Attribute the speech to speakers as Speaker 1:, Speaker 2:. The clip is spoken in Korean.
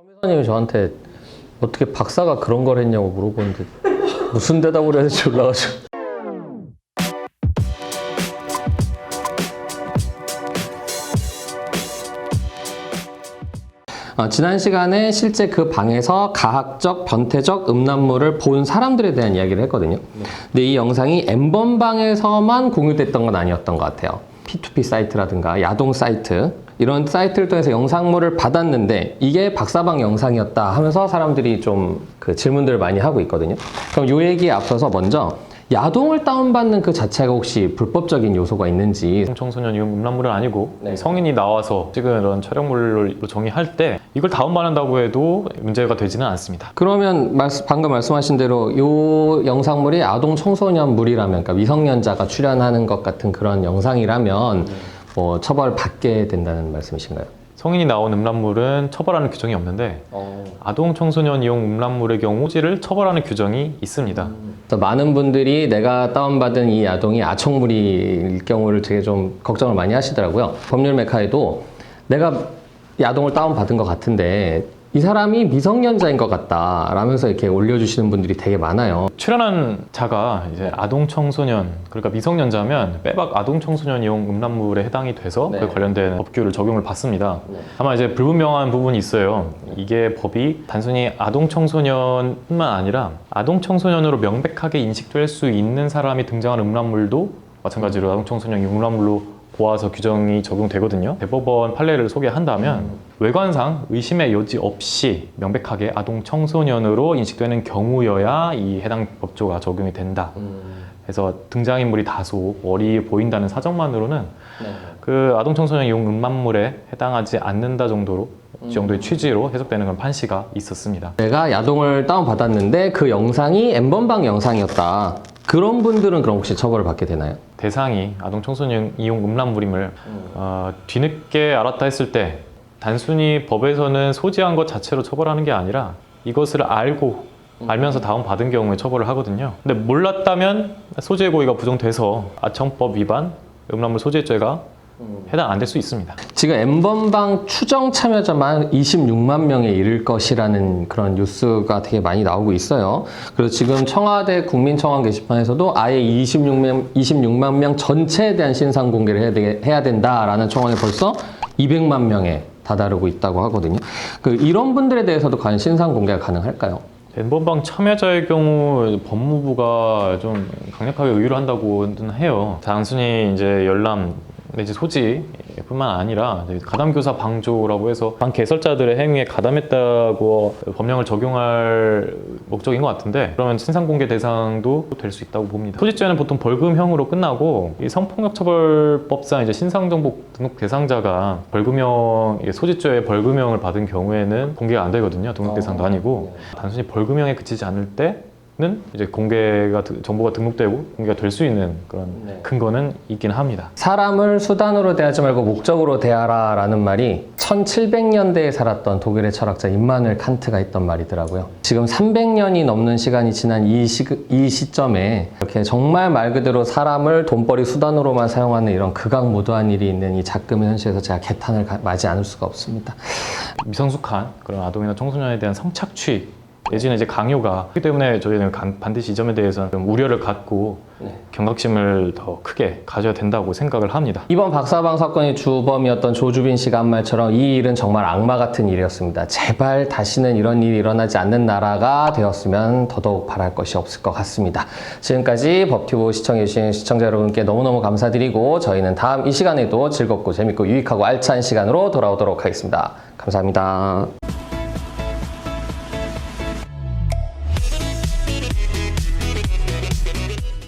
Speaker 1: 선생님이 저한테 어떻게 박사가 그런 걸 했냐고 물어보는데 무슨 대답을 해야 될지 몰라가지고. 지난 시간에 실제 그 방에서 가학적, 변태적 음란물을 본 사람들에 대한 이야기를 했거든요. 근데 이 영상이 N번방에서만 공유됐던 건 아니었던 것 같아요. P2P 사이트라든가 야동 사이트 이런 사이트를 통해서 영상물을 받았는데 이게 박사방 영상이었다 하면서 사람들이 좀 그 질문들을 많이 하고 있거든요. 그럼 이 얘기에 앞서서 먼저 야동을 다운받는 그 자체가 혹시 불법적인 요소가 있는지.
Speaker 2: 청소년 이용 음란물은 아니고 성인이 나와서 찍은 이런 촬영물로 정의할 때 이걸 다운받는다고 해도 문제가 되지는 않습니다.
Speaker 1: 그러면 방금 말씀하신 대로 이 영상물이 아동 청소년물이라면, 그러니까 미성년자가 출연하는 것 같은 그런 영상이라면 뭐 처벌 받게 된다는 말씀이신가요?
Speaker 2: 성인이 나온 음란물은 처벌하는 규정이 없는데 아동 청소년 이용 음란물의 경우 소지를 처벌하는 규정이 있습니다.
Speaker 1: 많은 분들이 내가 다운받은 이 야동이 아청물일 경우를 되게 좀 걱정을 많이 하시더라고요. 법률 메카에도 내가 야동을 다운받은 것 같은데 이 사람이 미성년자인 것 같다 라면서 이렇게 올려주시는 분들이 되게 많아요.
Speaker 2: 출연한 자가 이제 아동 청소년, 그러니까 미성년자면 빼박 아동 청소년 이용 음란물에 해당이 돼서 그 관련된 법규를 적용을 받습니다. 다만 이제 불분명한 부분이 있어요. 이게 법이 단순히 아동 청소년뿐만 아니라 아동 청소년으로 명백하게 인식될 수 있는 사람이 등장한 음란물도 마찬가지로 아동 청소년 이용 음란물로 보아서 규정이 적용되거든요. 대법원 판례를 소개한다면 외관상 의심의 여지 없이 명백하게 아동 청소년으로 인식되는 경우여야 이 해당 법조가 적용이 된다. 그래서 등장인물이 다소 어리 보인다는 사정만으로는 그 아동 청소년 이용 음란물에 해당하지 않는다 정도로 이 정도의 취지로 해석되는 그런 판시가 있었습니다.
Speaker 1: 내가 야동을 다운받았는데 그 영상이 N번방 영상이었다. 그런 분들은 그럼 혹시 처벌을 받게 되나요?
Speaker 2: 대상이 아동 청소년 이용 음란물임을 뒤늦게 알았다 했을 때 단순히 법에서는 소지한 것 자체로 처벌하는 게 아니라 이것을 알면서 다운받은 경우에 처벌을 하거든요. 근데 몰랐다면 소지의 고의가 부정돼서 아청법 위반 음란물 소지죄가 해당 안 될 수 있습니다.
Speaker 1: 지금 N번방 추정 참여자만 26만 명에 이를 것이라는 그런 뉴스가 되게 많이 나오고 있어요. 그래서 지금 청와대 국민청원 게시판에서도 아예 26만 명 전체에 대한 신상 공개를 해야 된다라는 청원이 벌써 200만 명에 다다르고 있다고 하거든요. 이런 분들에 대해서도 과연 신상 공개가 가능할까요?
Speaker 2: N번방 참여자의 경우 법무부가 좀 강력하게 의유를 한다고는 해요. 단순히 이제 열람 내지 소지뿐만 아니라 가담교사 방조라고 해서 방 개설자들의 행위에 가담했다고 법령을 적용할 목적인 것 같은데, 그러면 신상공개 대상도 될 수 있다고 봅니다. 소지죄는 보통 벌금형으로 끝나고 이 성폭력처벌법상 이제 신상정보 등록 대상자가 벌금형, 소지죄의 벌금형을 받은 경우에는 공개가 안 되거든요. 등록 대상도 아니고 단순히 벌금형에 그치지 않을 때 는 이제 정보가 등록되고 공개가 될 수 있는 그런 근거는 있긴 합니다.
Speaker 1: 사람을 수단으로 대하지 말고 목적으로 대하라 라는 말이 1700년대에 살았던 독일의 철학자 임마누엘 칸트가 했던 말이더라고요. 지금 300년이 넘는 시간이 지난 이 시점에 이렇게 정말 말 그대로 사람을 돈벌이 수단으로만 사용하는 이런 극악무도한 일이 있는 이 작금의 현실에서 제가 개탄을 맞이 않을 수가 없습니다.
Speaker 2: 미성숙한 그런 아동이나 청소년에 대한 성착취 내지는 이제 강요가 그렇기 때문에 저희는 반드시 이 점에 대해서는 좀 우려를 갖고 경각심을 더 크게 가져야 된다고 생각을 합니다.
Speaker 1: 이번 박사방 사건의 주범이었던 조주빈 씨가 한 말처럼 이 일은 정말 악마 같은 일이었습니다. 제발 다시는 이런 일이 일어나지 않는 나라가 되었으면 더더욱 바랄 것이 없을 것 같습니다. 지금까지 법튜브 시청해주신 시청자 여러분께 너무너무 감사드리고 저희는 다음 이 시간에도 즐겁고 재밌고 유익하고 알찬 시간으로 돌아오도록 하겠습니다. 감사합니다.